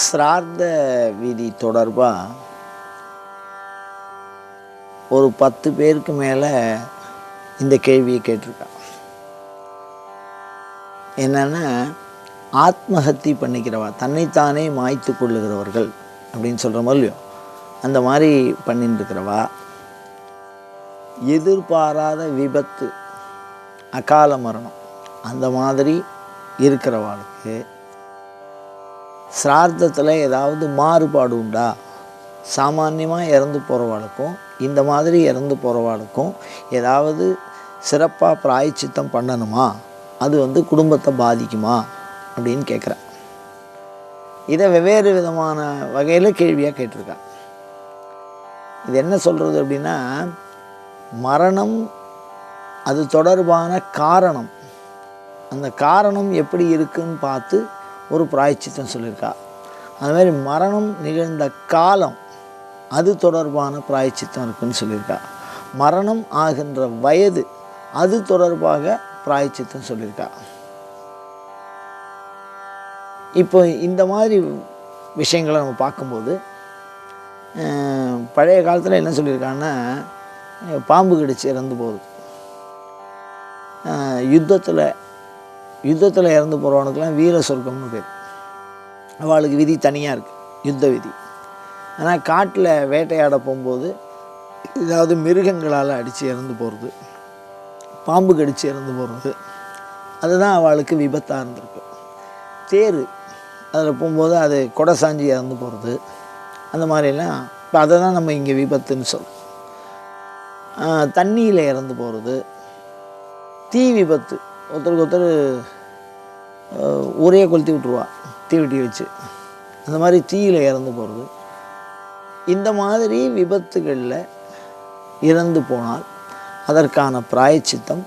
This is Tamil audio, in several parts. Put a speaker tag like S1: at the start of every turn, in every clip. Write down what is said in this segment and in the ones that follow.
S1: சிரார்த்த விதி தொடர்பாக ஒரு 10 பேருக்கு மேலே இந்த கேள்வியை கேட்டிருக்கான். என்னென்னா, ஆத்மஹத்தி பண்ணிக்கிறவா, தன்னைத்தானே மாய்த்து கொள்ளுகிறவர்கள் அப்படின்னு சொல்கிற மாதிரிலையோ அந்த மாதிரி பண்ணிட்டு இருக்கிறவா, எதிர்பாராத விபத்து, அகால மரணம் அந்த மாதிரி இருக்கிறவாளுக்கு சிரார்த்தத்தில் ஏதாவது மாறுபாடு உண்டா? சாமான்யமாக இறந்து போகிறவாளுக்கும் இந்த மாதிரி இறந்து போகிறவாளுக்கும் ஏதாவது சிறப்பாக பிராயச்சித்தம் பண்ணணுமா? அது குடும்பத்தை பாதிக்குமா அப்படின்னு கேட்குறேன். இதை வெவ்வேறு விதமான வகையில் கேள்வியாக கேட்டிருக்கான். இது என்ன சொல்கிறது அப்படின்னா, மரணம் அது தொடர்பான காரணம், அந்த காரணம் எப்படி இருக்குன்னு பார்த்து ஒரு பிராயச்சித்தம் சொல்லியிருக்கா. அதுமாதிரி மரணம் நிகழ்ந்த காலம் அது தொடர்பான பிராயச்சித்தம் இருக்குன்னு சொல்லியிருக்கா. மரணம் ஆகின்ற வயது அது தொடர்பாக பிராயச்சித்தம் சொல்லியிருக்கா. இப்போ இந்த மாதிரி விஷயங்களை நம்ம பார்க்கும்போது, பழைய காலத்தில் என்ன சொல்லியிருக்காங்கன்னா, பாம்பு கடிச்சு இறந்து போகுது, யுத்தத்தில் இறந்து போகிறவனுக்கெல்லாம் வீர சொர்க்கம்னு பேர். அவளுக்கு விதி தனியாக இருக்குது, யுத்த விதி. ஆனால் காட்டில் வேட்டையாட போகும்போது ஏதாவது மிருகங்களால் அடித்து இறந்து போகிறது, பாம்பு கடித்து இறந்து போகிறது, அதுதான் அவளுக்கு விபத்தாக இருந்திருக்கு. தேர் அதில் போகும்போது அது கொடை சாஞ்சி இறந்து போகிறது, அந்த மாதிரிலாம். இப்போ அதை தான் நம்ம இங்கே விபத்துன்னு சொல்கிறோம். தண்ணியில் இறந்து போகிறது, தீ விபத்து, ஒருத்தருக்கு ஒருத்தர் ஊரே கொளுத்தி விட்டுருவா தீவெட்டி வச்சு, அந்த மாதிரி தீயில் இறந்து போகிறது. இந்த மாதிரி விபத்துகளில் இறந்து போனால் அதற்கான பிராயச்சித்தம்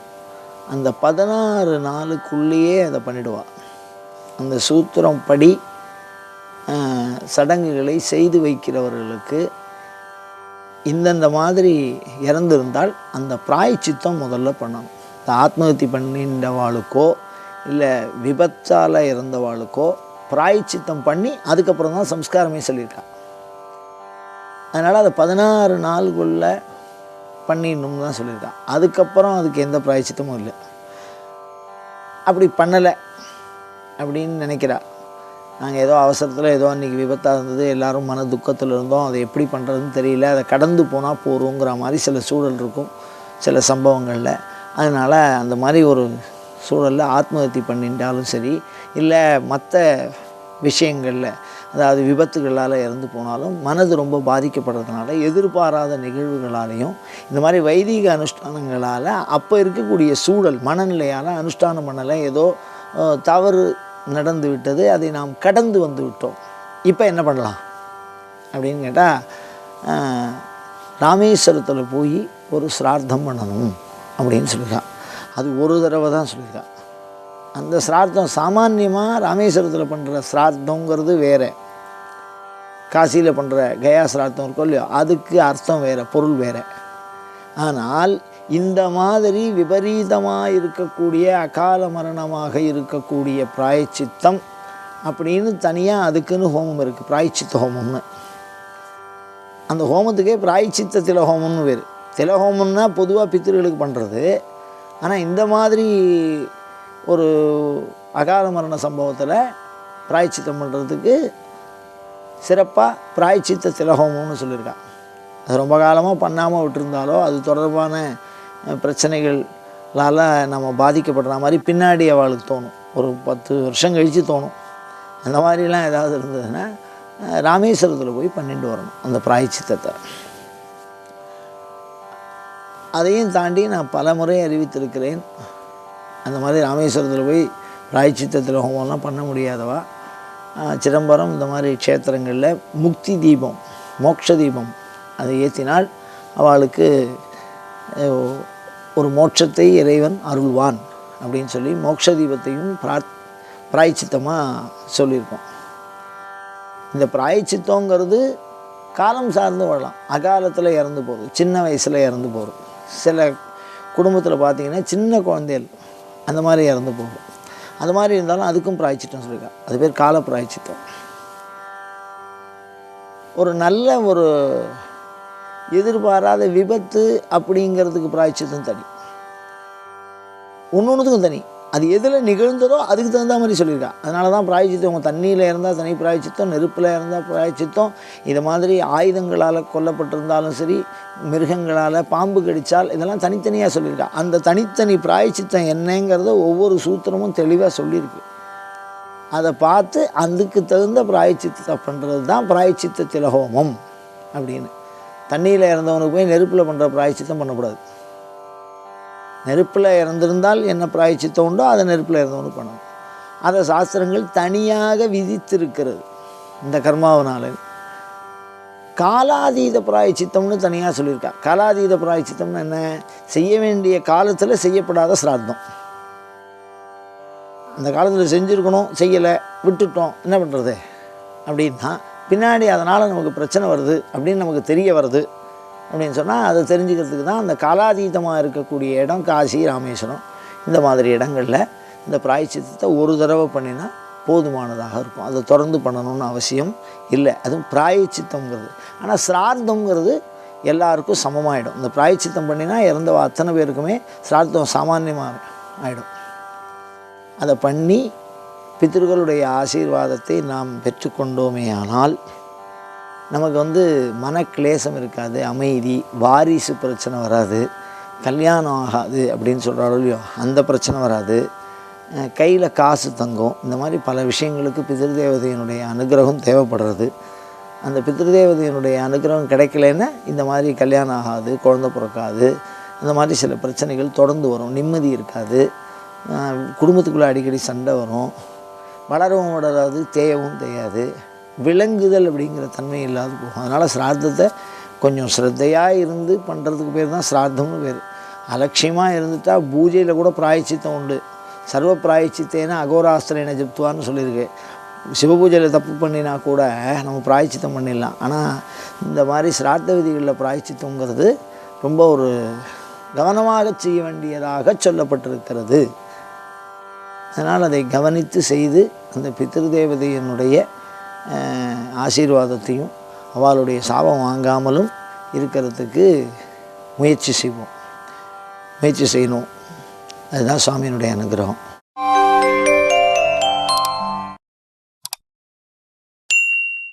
S1: அந்த 16 நாளுக்குள்ளேயே அதை பண்ணிடுவாள். அந்த சூத்திரம் படி சடங்குகளை செய்து வைக்கிறவர்களுக்கு இந்தந்த மாதிரி இறந்திருந்தால் அந்த பிராயச்சித்தம் முதல்ல பண்ணணும். இந்த ஆத்மஹத்தி பண்ணின்றவாளுக்கோ இல்லை விபத்தால் இறந்தவாளுக்கோ பிராயச்சித்தம் பண்ணி அதுக்கப்புறம் தான் சம்ஸ்காரமே சொல்லியிருக்கா. அதனால் அதை 16 நாளுக்குள்ளே பண்ணிடணும்னு தான் சொல்லியிருக்கா. அதுக்கப்புறம் அதுக்கு எந்த பிராயச்சித்தமும் இல்லை. அப்படி பண்ணலை அப்படின்னு நினைக்கிறா. நாங்கள் ஏதோ அவசரத்தில் ஏதோ அன்றைக்கி விபத்தாக இருந்தது, எல்லோரும் மன துக்கத்தில் இருந்தோம், அதை எப்படி பண்ணுறதுன்னு தெரியல, அதை கடந்து போனால் போகிறோங்கிற மாதிரி சில சூழல் இருக்கும் சில சம்பவங்களில். அதனால் அந்த மாதிரி ஒரு சூழலில் ஆத்மஹத்தி பண்ணிட்டாலும் சரி, இல்லை மற்ற விஷயங்களில் அதாவது விபத்துகளால் இறந்து போனாலும் மனது ரொம்ப பாதிக்கப்படுறதுனால எதிர்பாராத நிகழ்வுகளாலையும் இந்த மாதிரி வைதிக அனுஷ்டானங்களால் அப்போ இருக்கக்கூடிய சூழல் மனநிலையால் அனுஷ்டானம் பண்ணலை, ஏதோ தவறு நடந்து விட்டது, அதை நாம் கடந்து வந்து விட்டோம், இப்போ என்ன பண்ணலாம் அப்படின்னு கேட்டால், ராமேஸ்வரத்தில் போய் ஒரு சிரார்த்தம் பண்ணணும் அப்படின்னு சொல்லியிருக்கான். அது ஒரு தடவை தான் சொல்லியிருக்கான். அந்த சிரார்த்தம் சாமான்யமாக ராமேஸ்வரத்தில் பண்ணுற சிரார்த்தங்கிறது வேறு, காசியில் பண்ணுற கயா சிரார்த்தம் இருக்கோ இல்லையோ அதுக்கு அர்த்தம் வேறு, பொருள் வேறு. ஆனால் இந்த மாதிரி விபரீதமாக இருக்கக்கூடிய அகால மரணமாக இருக்கக்கூடிய பிராயச்சித்தம் அப்படின்னு தனியாக அதுக்குன்னு ஹோமம் இருக்குது, பிராயச்சித்த ஹோமம்னு. அந்த ஹோமத்துக்கே பிராயச்சித்த திலஹோமம்னு வேறு. திலஹோமம்னா பொதுவாக பித்திருகளுக்கு பண்ணுறது. ஆனால் இந்த மாதிரி ஒரு அகால மரண சம்பவத்தில் பிராயச்சித்தம் பண்ணுறதுக்கு சிறப்பாக பிராயச்சித்த திலஹோமம்னு சொல்லியிருக்கான். அது ரொம்ப காலமாக பண்ணாமல் விட்டுருந்தாலோ அது தொடர்பான பிரச்சனைகளால் நம்ம பாதிக்கப்படுற மாதிரி பின்னாடி அவளுக்கு தோணும், ஒரு 10 வருஷம் கழித்து தோணும். அந்த மாதிரிலாம் ஏதாவது இருந்ததுன்னா ராமேஸ்வரத்தில் போய் பண்ணிட்டு வரணும் அந்த பிராயச்சித்தத்தை. அதையும் தாண்டி நான் பல முறை அறிவித்திருக்கிறேன், அந்த மாதிரி ராமேஸ்வரத்தில் போய் பிராயச்சித்தத்தில் ஹோமம்லாம் பண்ண முடியாதவா சிதம்பரம் இந்த மாதிரி க்ஷேத்திரங்களில் முக்தி தீபம், மோட்ச தீபம் அதை ஏற்றினால் அவளுக்கு ஒரு மோட்சத்தை இறைவன் அருள்வான் அப்படின்னு சொல்லி மோட்ச தீபத்தையும் பிராயச்சித்தமாக சொல்லியிருக்கோம். இந்த பிராயச்சித்தங்கிறது காலம் சார்ந்து வாழலாம். அகாலத்தில் இறந்து போகிறது, சின்ன வயசில் இறந்து போகிறது, சில குடும்பத்தில் பார்த்திங்கன்னா சின்ன குழந்தைகள் அந்த மாதிரி இறந்து போகும். அது மாதிரி இருந்தாலும் அதுக்கும் பிராயச்சித்தம் சொல்லியிருக்காங்க. அது பேர் கால பிராயச்சித்தம். ஒரு நல்ல ஒரு எதிர்பாராத விபத்து அப்படிங்கிறதுக்கு பிராயச்சித்தம் தனி, ஒன்றுத்துக்கும் தனி. அது எதில் நிகழ்ந்ததோ அதுக்கு தகுந்த மாதிரி சொல்லியிருக்காங்க. அதனால தான் பிராயச்சித்தம் உங்கள் தண்ணியில் இருந்தால் தனி பிராயச்சித்தம், நெருப்பில் இருந்தால் பிராயச்சித்தம். இது மாதிரி ஆயுதங்களால் கொல்லப்பட்டிருந்தாலும் சரி, மிருகங்களால், பாம்பு கடித்தால், இதெல்லாம் தனித்தனியாக சொல்லியிருக்கா. அந்த தனித்தனி பிராயச்சித்தம் என்னங்கிறத ஒவ்வொரு சூத்திரமும் தெளிவாக சொல்லியிருக்கு. அதை பார்த்து அதுக்கு தகுந்த பிராயச்சித்தத்தை பண்ணுறது தான் பிராயச்சித்த திலஹோமம் அப்படின்னு. தண்ணியில் இறந்தவனுக்கு போய் நெருப்பில் பண்ணுற பிராயச்சித்தம் பண்ணக்கூடாது. நெருப்பில் இறந்திருந்தால் என்ன பிராயச்சித்தம் உண்டோ அதை நெருப்பில் இறந்தவனுக்கு பண்ணணும். அதை சாஸ்திரங்கள் தனியாக விதித்திருக்கிறது இந்த கர்மாவனால. காலாதீத பிராயச்சித்தம்னு தனியாக சொல்லியிருக்கா. காலாதீத பிராயச்சித்தம்னு என்ன? செய்ய வேண்டிய காலத்தில் செய்யப்படாத சிராத்தம். அந்த காலத்தில் செஞ்சுருக்கணும், செய்யலை, விட்டுட்டோம், என்ன பண்ணுறது அப்படின்னா பின்னாடி அதனால் நமக்கு பிரச்சனை வருது அப்படின்னு நமக்கு தெரிய வருது அப்படின்னு சொன்னால் அதை தெரிஞ்சுக்கிறதுக்கு தான் அந்த காலாதீதமாக இருக்கக்கூடிய இடம் காசி, ராமேஸ்வரம், இந்த மாதிரி இடங்களில் இந்த பிராயச்சித்தத்தை ஒரு தடவை பண்ணினா போதுமானதாக இருக்கும். அதை தொடர்ந்து பண்ணணும்னு அவசியம் இல்லை. அதுவும் பிராயச்சித்தங்கிறது. ஆனால் சிரார்த்தங்கிறது எல்லாருக்கும் சமமாகிடும். இந்த பிராயச்சித்தம் பண்ணினா இறந்த அத்தனை பேருக்குமே சிரார்த்தம் சாமானியமாக ஆகிடும். அதை பண்ணி பித்ருக்களுடைய ஆசீர்வாதத்தை நாம் பெற்றுக்கொண்டோமே ஆனால் நமக்கு மனக்லேசம் இருக்காது, அமைதி, வாரிசு பிரச்சனை வராது, கல்யாணம் ஆகாது அப்படின்னு சொல்கிறாரோ இல்லையோ அந்த பிரச்சனை வராது, கையில் காசு தங்கும். இந்த மாதிரி பல விஷயங்களுக்கு பித்ருதேவதையினுடைய அனுகிரகம் தேவைப்படுறது. அந்த பித்ருதேவதையினுடைய அனுகிரகம் கிடைக்கலன்னா இந்த மாதிரி கல்யாணம் ஆகாது, குழந்தை பிறக்காது, அந்த மாதிரி சில பிரச்சனைகள் தொடர்ந்து வரும். நிம்மதி இருக்காது, குடும்பத்துக்குள்ளே அடிக்கடி சண்டை வரும், வளரவும் வளராது, தேயவும் தேயாது, விளங்குதல் அப்படிங்கிற தன்மை இல்லாது போகும். அதனால் சிரார்த்தத்தை கொஞ்சம் ஸ்ரத்தையாக இருந்து பண்ணுறதுக்கு பேர் தான் சிரார்த்தம்னு பேர். அலட்சியமாக இருந்துட்டால் பூஜையில் கூட பிராயச்சித்தம் உண்டு. சர்வ பிராயச்சித்தேன அகோராஸ்திரேன ஜப்துவான்னு சொல்லியிருக்கு. சிவபூஜையில் தப்பு பண்ணினா கூட நம்ம பிராயச்சித்தம் பண்ணிடலாம். ஆனால் இந்த மாதிரி சிரார்த்த விதிகளில் பிராயச்சித்தங்கிறது ரொம்ப ஒரு கவனமாக செய்ய வேண்டியதாக சொல்லப்பட்டிருக்கிறது. அதனால் அதை கவனித்து செய்து அந்த பித்ருதேவதையினுடைய ஆசீர்வாதத்தையும் அவளுடைய சாபம் வாங்காமலும் இருக்கிறதுக்கு முயற்சி செய்யணும். அதுதான் சுவாமியினுடைய அனுகிரகம்.